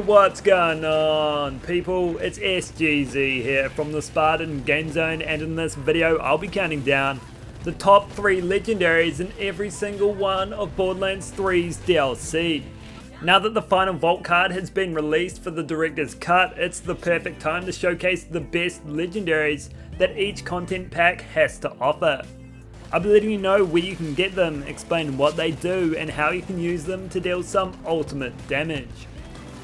What's going on, people? It's SGZ here from the SpartanGameZone, and in this video I'll be counting down the top 3 legendaries in every single one of Borderlands 3's DLC. Now that the final vault card has been released for the director's cut, it's the perfect time to showcase the best legendaries that each content pack has to offer. I'll be letting you know where you can get them, explain what they do, and how you can use them to deal some ultimate damage.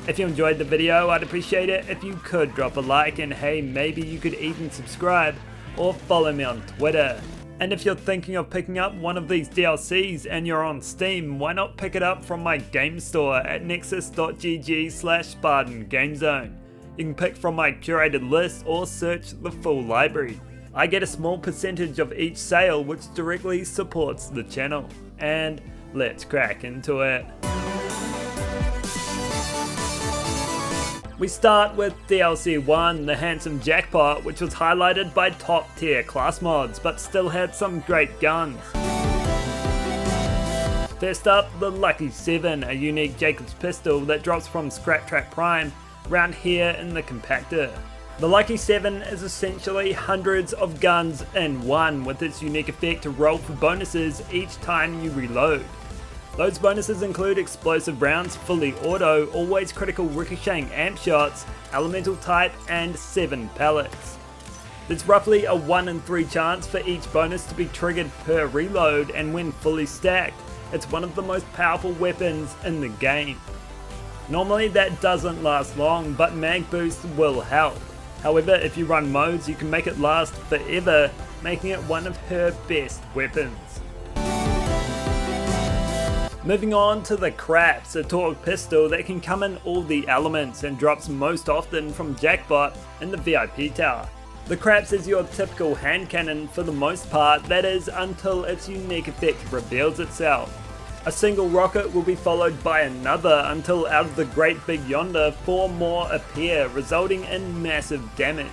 If you enjoyed the video, I'd appreciate it if you could drop a like, and hey, maybe you could even subscribe or follow me on Twitter. And if you're thinking of picking up one of these DLCs and you're on Steam, why not pick it up from my game store at nexus.gg/SpartanGameZone. You can pick from my curated list or search the full library. I get a small percentage of each sale, which directly supports the channel. And let's crack into it. We start with DLC 1, the Handsome Jackpot, which was highlighted by top tier class mods, but still had some great guns. First up, the Lucky 7, a unique Jacob's pistol that drops from Scrap Trap Prime, around here in the compactor. The Lucky 7 is essentially hundreds of guns in one, with its unique effect to roll for bonuses each time you reload. Those bonuses include explosive rounds, fully auto, always critical ricocheting amp shots, elemental type, and 7 pellets. There's roughly a 1 in 3 chance for each bonus to be triggered per reload, and when fully stacked, it's one of the most powerful weapons in the game. Normally that doesn't last long, but mag boost will help. However, if you run modes, you can make it last forever, making it one of her best weapons. Moving on to the Craps, a torque pistol that can come in all the elements and drops most often from Jackpot in the VIP tower. The Craps is your typical hand cannon for the most part, that is until its unique effect reveals itself. A single rocket will be followed by another until out of the great big yonder 4 more appear, resulting in massive damage.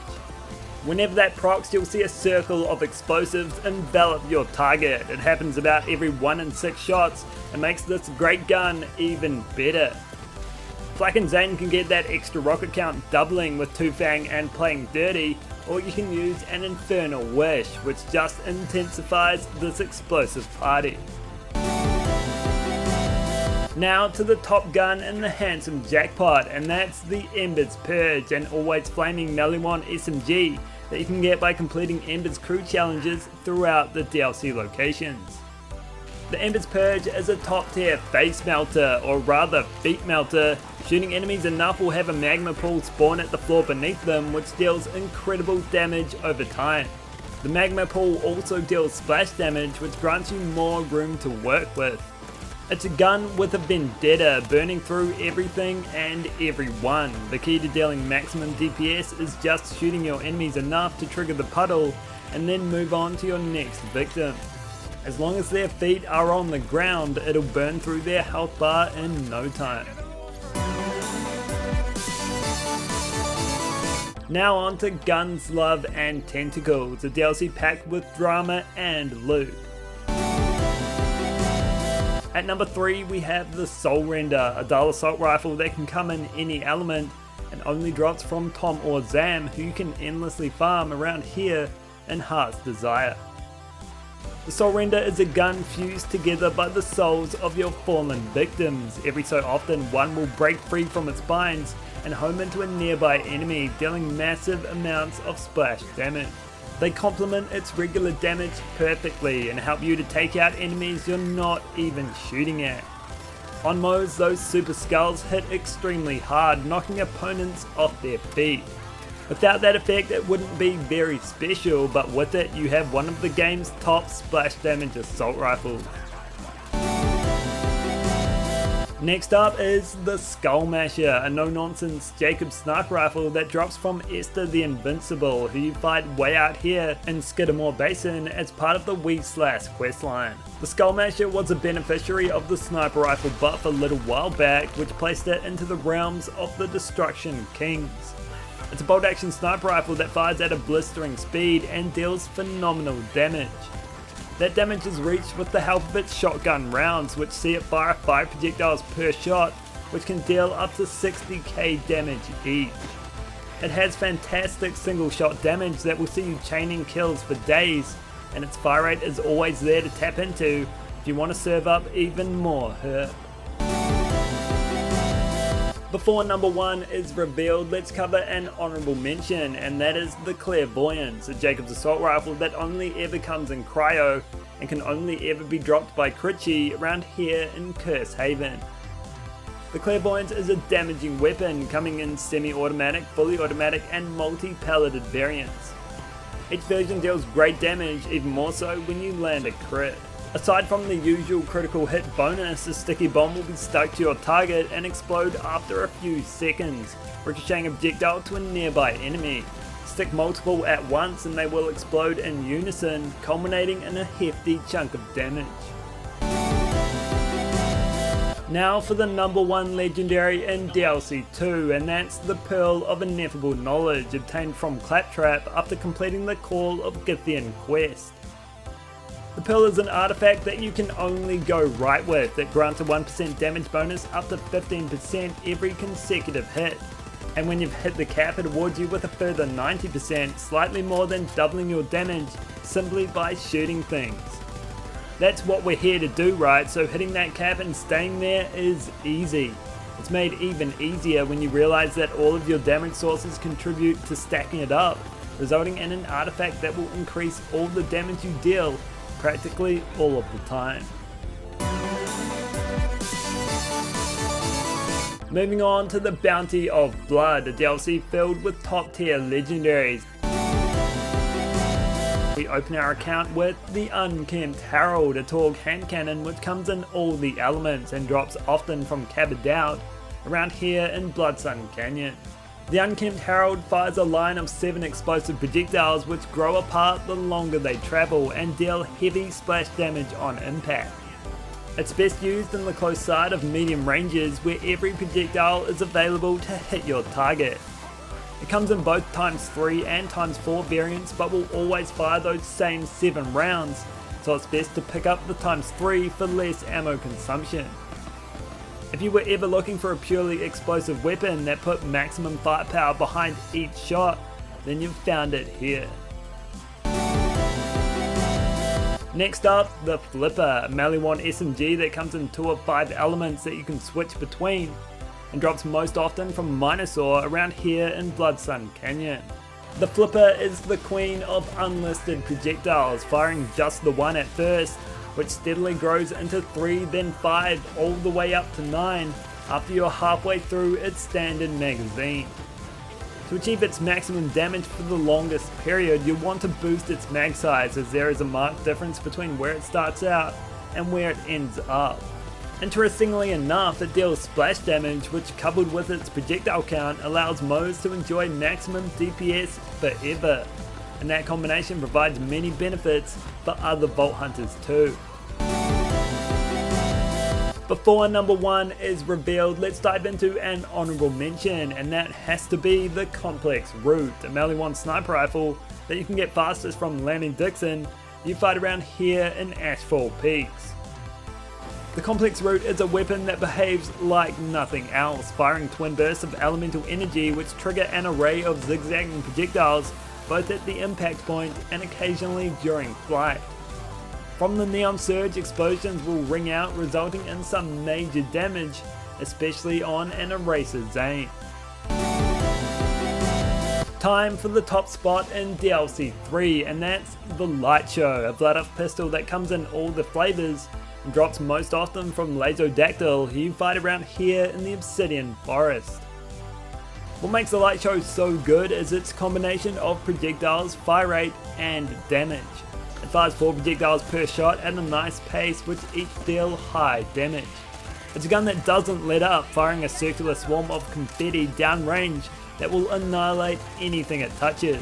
Whenever that procs, you'll see a circle of explosives envelop your target. It happens about every 1 in 6 shots and makes this great gun even better. Flak and Zane can get that extra rocket count doubling with Two Fang and Playing Dirty, or you can use an Infernal Wish, which just intensifies this explosive party. Now to the top gun in the Handsome Jackpot, and that's the Ember's Purge, an always flaming Melee-1 SMG that you can get by completing Ember's crew challenges throughout the DLC locations. The Ember's Purge is a top tier face melter, or rather feet melter. Shooting enemies enough will have a magma pool spawn at the floor beneath them, which deals incredible damage over time. The magma pool also deals splash damage, which grants you more room to work with. It's a gun with a vendetta, burning through everything and everyone. The key to dealing maximum DPS is just shooting your enemies enough to trigger the puddle and then move on to your next victim. As long as their feet are on the ground, it'll burn through their health bar in no time. Now on to Guns, Love and Tentacles, a DLC packed with drama and loot. At number 3 we have the Soul Render, a dual assault rifle that can come in any element and only drops from Tom or Zam, who you can endlessly farm around here in Heart's Desire. The Soul Render is a gun fused together by the souls of your fallen victims. Every so often one will break free from its binds and home into a nearby enemy, dealing massive amounts of splash damage. They complement its regular damage perfectly and help you to take out enemies you're not even shooting at. On modes, those super skulls hit extremely hard, knocking opponents off their feet. Without that effect it wouldn't be very special, but with it you have one of the game's top splash damage assault rifles. Next up is the Skull Masher, a no-nonsense Jacob sniper rifle that drops from Esther the Invincible, who you fight way out here in Skidamore Basin as part of the Weaslash questline. The Skull Masher was a beneficiary of the sniper rifle buff a little while back, which placed it into the realms of the Destruction Kings. It's a bolt action sniper rifle that fires at a blistering speed and deals phenomenal damage. That damage is reached with the help of its shotgun rounds, which see it fire 5 projectiles per shot which can deal up to 60k damage each. It has fantastic single shot damage that will see you chaining kills for days, and its fire rate is always there to tap into if you want to serve up even more hurt. Before number 1 is revealed, let's cover an honourable mention, and that is the Clairvoyance, a Jacob's assault rifle that only ever comes in cryo and can only ever be dropped by Critchy around here in Curse Haven. The Clairvoyance is a damaging weapon coming in semi-automatic, fully automatic and multi-pelleted variants. Each version deals great damage, even more so when you land a crit. Aside from the usual critical hit bonus, a sticky bomb will be stuck to your target and explode after a few seconds, ricocheting a projectile to a nearby enemy. Stick multiple at once and they will explode in unison, culminating in a hefty chunk of damage. Now for the number 1 legendary in DLC 2, and that's the Pearl of Ineffable Knowledge, obtained from Claptrap after completing the Call of Githian quest. The Pearl is an artifact that you can only go right with. It grants a 1% damage bonus up to 15% every consecutive hit, and when you've hit the cap it awards you with a further 90%, slightly more than doubling your damage simply by shooting things. That's what we're here to do, right? So hitting that cap and staying there is easy. It's made even easier when you realize that all of your damage sources contribute to stacking it up, resulting in an artifact that will increase all the damage you deal practically all of the time. Moving on to the Bounty of Blood, a DLC filled with top tier legendaries. We open our account with the Unkempt Herald, a Torg hand cannon which comes in all the elements and drops often from Cabot Out around here in Bloodsun Canyon. The Unkempt Herald fires a line of 7 explosive projectiles which grow apart the longer they travel and deal heavy splash damage on impact. It's best used in the close side of medium ranges where every projectile is available to hit your target. It comes in both ×3 and ×4 variants, but will always fire those same 7 rounds, so it's best to pick up the ×3 for less ammo consumption. If you were ever looking for a purely explosive weapon that put maximum firepower behind each shot, then you've found it here. Next up, the Flipper, a Maliwan SMG that comes in 2 of 5 elements that you can switch between, and drops most often from Minosaur around here in Bloodsun Canyon. The Flipper is the queen of unlisted projectiles, firing just the 1 at first, which steadily grows into 3, then 5, all the way up to 9 after you're halfway through its standard magazine. To achieve its maximum damage for the longest period, you'll want to boost its mag size, as there is a marked difference between where it starts out and where it ends up. Interestingly enough, it deals splash damage, which coupled with its projectile count allows Moes to enjoy maximum DPS forever, and that combination provides many benefits for other Vault Hunters too. Before number 1 is revealed, let's dive into an honourable mention, and that has to be the Complex Root, a Maliwan sniper rifle that you can get fastest from landing Dixon. You fight around here in Ashfall Peaks. The Complex Root is a weapon that behaves like nothing else, firing twin bursts of elemental energy which trigger an array of zigzagging projectiles both at the impact point and occasionally during flight. From the Neon Surge, explosions will ring out, resulting in some major damage, especially on an Eraser Zane. Time for the top spot in DLC 3, and that's the Light Show, a blood off pistol that comes in all the flavours and drops most often from Lazodactyl, who you fight around here in the Obsidian Forest. What makes the Light Show so good is its combination of projectiles, fire rate and damage. It fires 4 projectiles per shot at a nice pace, which each deal high damage. It's a gun that doesn't let up, firing a circular swarm of confetti downrange that will annihilate anything it touches.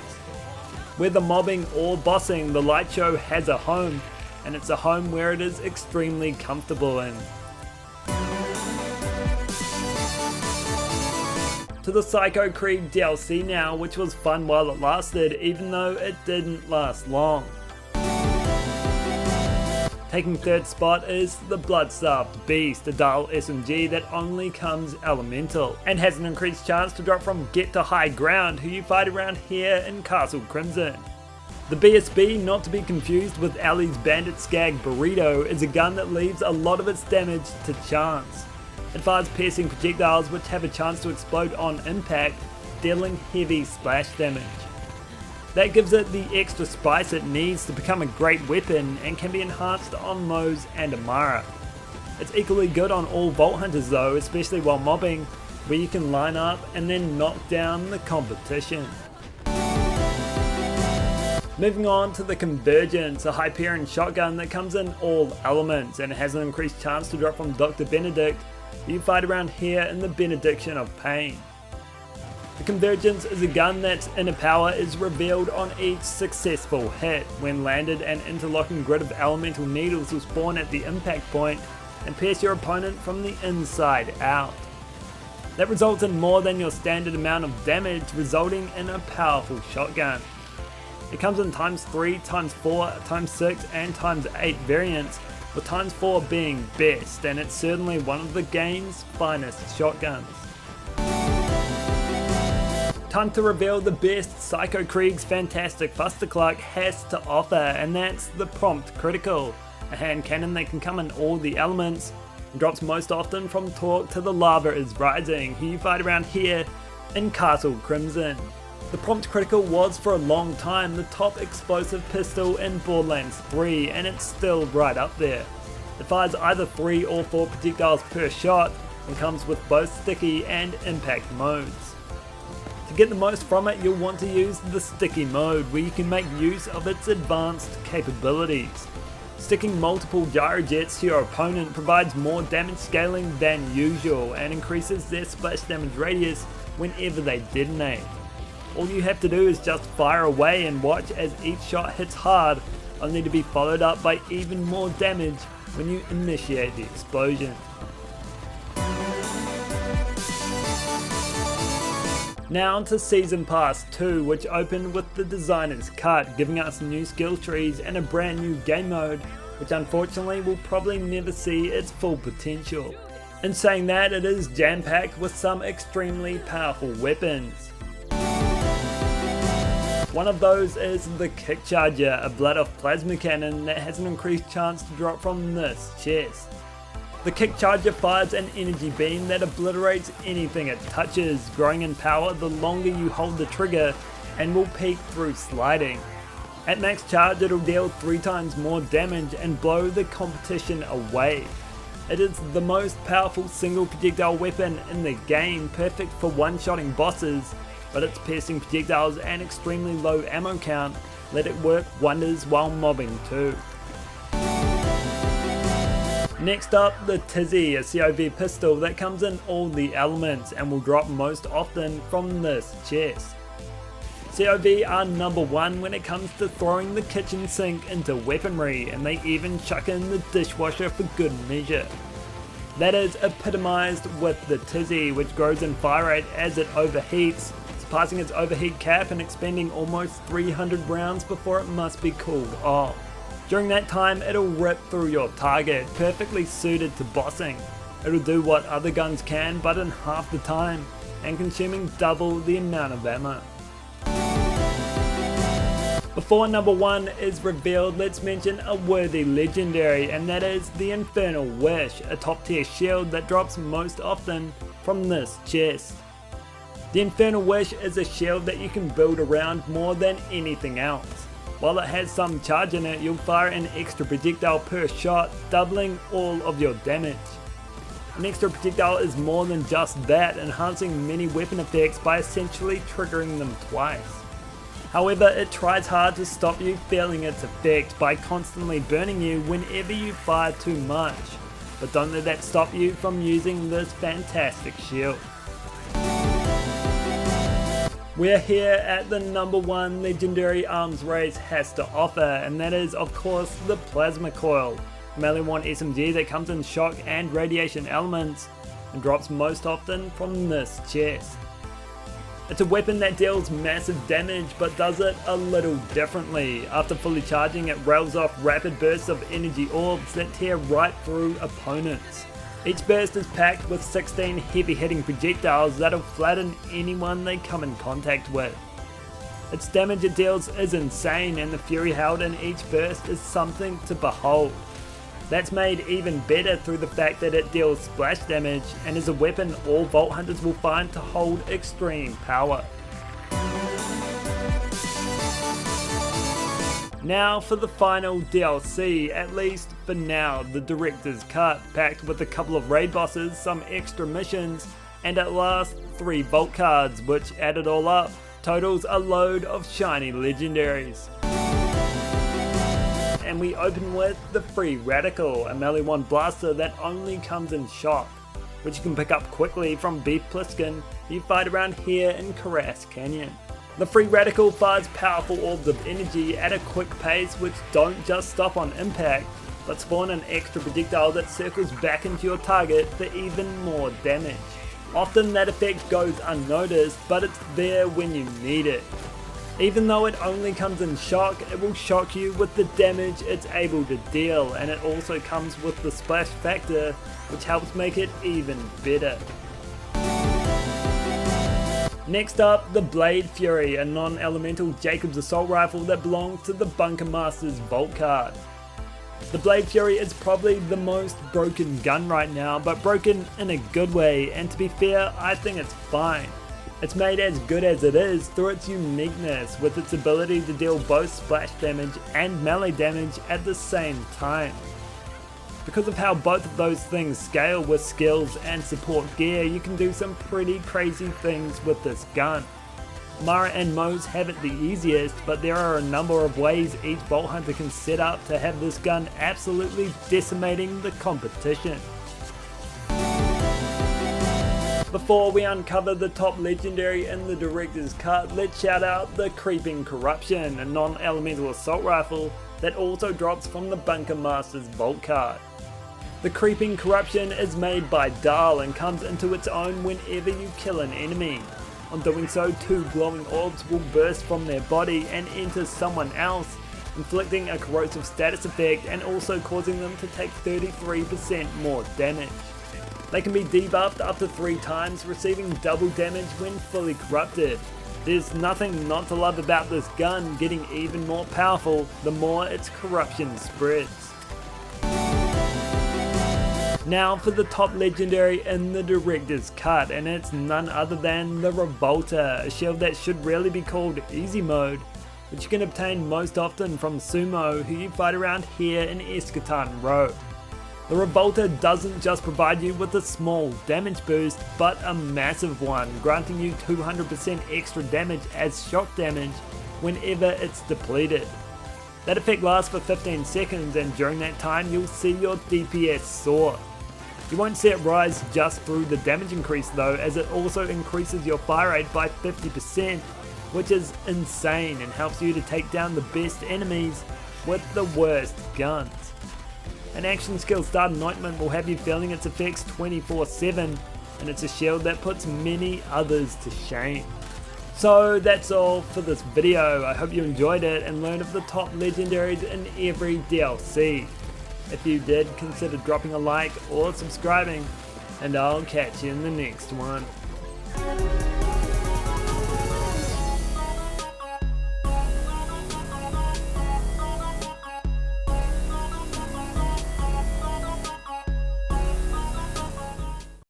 Whether mobbing or bossing, the Light Show has a home, and it's a home where it is extremely comfortable in. To the Psycho Creed DLC now, which was fun while it lasted, even though it didn't last long. Taking third spot is the Blood-Starved Beast, a dull SMG that only comes elemental, and has an increased chance to drop from Get to High Ground, who you fight around here in Castle Crimson. The BSB, not to be confused with Ali's Bandit Skag Burrito, is a gun that leaves a lot of its damage to chance. It fires piercing projectiles which have a chance to explode on impact, dealing heavy splash damage. That gives it the extra spice it needs to become a great weapon and can be enhanced on Moze and Amara. It's equally good on all Vault Hunters though, especially while mobbing, where you can line up and then knock down the competition. Moving on to the Convergence, a Hyperion shotgun that comes in all elements and has an increased chance to drop from Dr. Benedict, who you fight around here in the Benediction of Pain. The Convergence is a gun that's inner power is revealed on each successful hit. When landed, an interlocking grid of elemental needles will spawn at the impact point and pierce your opponent from the inside out. That results in more than your standard amount of damage, resulting in a powerful shotgun. It comes in ×3, ×4, ×6 and ×8 variants, with ×4 being best, and it's certainly one of the game's finest shotguns. Time to reveal the best Psycho Krieg's fantastic Fustercluck has to offer, and that's the Prompt Critical, a hand cannon that can come in all the elements, and drops most often from Talk to the Lava is Rising, who you fight around here in Castle Crimson. The Prompt Critical was for a long time the top explosive pistol in Borderlands 3, and it's still right up there. It fires either 3 or 4 projectiles per shot and comes with both sticky and impact modes. To get the most from it, you'll want to use the sticky mode, where you can make use of its advanced capabilities. Sticking multiple gyrojets to your opponent provides more damage scaling than usual and increases their splash damage radius whenever they detonate. All you have to do is just fire away and watch as each shot hits hard, only to be followed up by even more damage when you initiate the explosion. Now to Season Pass 2, which opened with the Designer's Cut, giving us new skill trees and a brand new game mode, which unfortunately will probably never see its full potential. In saying that, it is jam-packed with some extremely powerful weapons. One of those is the Kick Charger, a blood-off plasma cannon that has an increased chance to drop from this chest. The Kick Charger fires an energy beam that obliterates anything it touches, growing in power the longer you hold the trigger, and will peak through sliding. At max charge, it'll deal 3 times more damage and blow the competition away. It is the most powerful single projectile weapon in the game, perfect for one-shotting bosses, but its piercing projectiles and extremely low ammo count let it work wonders while mobbing too. Next up, the Tizzy, a COV pistol that comes in all the elements and will drop most often from this chest. COV are number 1 when it comes to throwing the kitchen sink into weaponry, and they even chuck in the dishwasher for good measure. That is epitomized with the Tizzy, which grows in fire rate as it overheats, surpassing its overheat cap and expending almost 300 rounds before it must be cooled off. During that time, it'll rip through your target, perfectly suited to bossing. It'll do what other guns can, but in half the time, and consuming double the amount of ammo. Before number 1 is revealed, let's mention a worthy legendary, and that is the Infernal Wish, a top tier shield that drops most often from this chest. The Infernal Wish is a shield that you can build around more than anything else. While it has some charge in it, you'll fire an extra projectile per shot, doubling all of your damage. An extra projectile is more than just that, enhancing many weapon effects by essentially triggering them twice. However, it tries hard to stop you feeling its effect by constantly burning you whenever you fire too much, but don't let that stop you from using this fantastic shield. We're here at the number 1 legendary arms race has to offer, and that is of course the Plasma Coil, a melee 1 SMG that comes in shock and radiation elements and drops most often from this chest. It's a weapon that deals massive damage but does it a little differently. After fully charging, it rails off rapid bursts of energy orbs that tear right through opponents. Each burst is packed with 16 heavy hitting projectiles that'll flatten anyone they come in contact with. Its damage it deals is insane, and the fury held in each burst is something to behold. That's made even better through the fact that it deals splash damage and is a weapon all Vault Hunters will find to hold extreme power. Now for the final DLC, at least for now, the Director's Cut, packed with a couple of raid bosses, some extra missions, and at last 3 Vault cards, which added all up, totals a load of shiny legendaries. And we open with the Free Radical, a melee 1 blaster that only comes in shock, which you can pick up quickly from Beef Pliskin you fight around here in Karass Canyon. The Free Radical fires powerful orbs of energy at a quick pace which don't just stop on impact, but spawn an extra projectile that circles back into your target for even more damage. Often that effect goes unnoticed, but it's there when you need it. Even though it only comes in shock, it will shock you with the damage it's able to deal, and it also comes with the splash factor, which helps make it even better. Next up, the Blade Fury, a non-elemental Jacob's assault rifle that belongs to the Bunker Master's Vault card. The Blade Fury is probably the most broken gun right now, but broken in a good way, and to be fair, I think it's fine. It's made as good as it is through its uniqueness, with its ability to deal both splash damage and melee damage at the same time. Because of how both of those things scale with skills and support gear, you can do some pretty crazy things with this gun. Mara and Mose have it the easiest, but there are a number of ways each Vault Hunter can set up to have this gun absolutely decimating the competition. Before we uncover the top legendary in the Director's Cut, let's shout out the Creeping Corruption, a non-elemental assault rifle that also drops from the Bunker Master's Vault card. The Creeping Corruption is made by Dahl and comes into its own whenever you kill an enemy. On doing so, 2 glowing orbs will burst from their body and enter someone else, inflicting a corrosive status effect and also causing them to take 33% more damage. They can be debuffed up to 3 times, receiving double damage when fully corrupted. There's nothing not to love about this gun, getting even more powerful the more its corruption spreads. Now for the top legendary in the Director's Cut, and it's none other than the Revolter, a shield that should really be called Easy Mode, which you can obtain most often from Sumo, who you fight around here in Eschaton Row. The Revolter doesn't just provide you with a small damage boost, but a massive one, granting you 200% extra damage as shock damage whenever it's depleted. That effect lasts for 15 seconds, and during that time you'll see your DPS soar. You won't see it rise just through the damage increase though, as it also increases your fire rate by 50%, which is insane and helps you to take down the best enemies with the worst guns. An action skill start anointment will have you feeling its effects 24/7, and it's a shield that puts many others to shame. So that's all for this video. I hope you enjoyed it and learned of the top legendaries in every DLC. If you did, consider dropping a like or subscribing, and I'll catch you in the next one.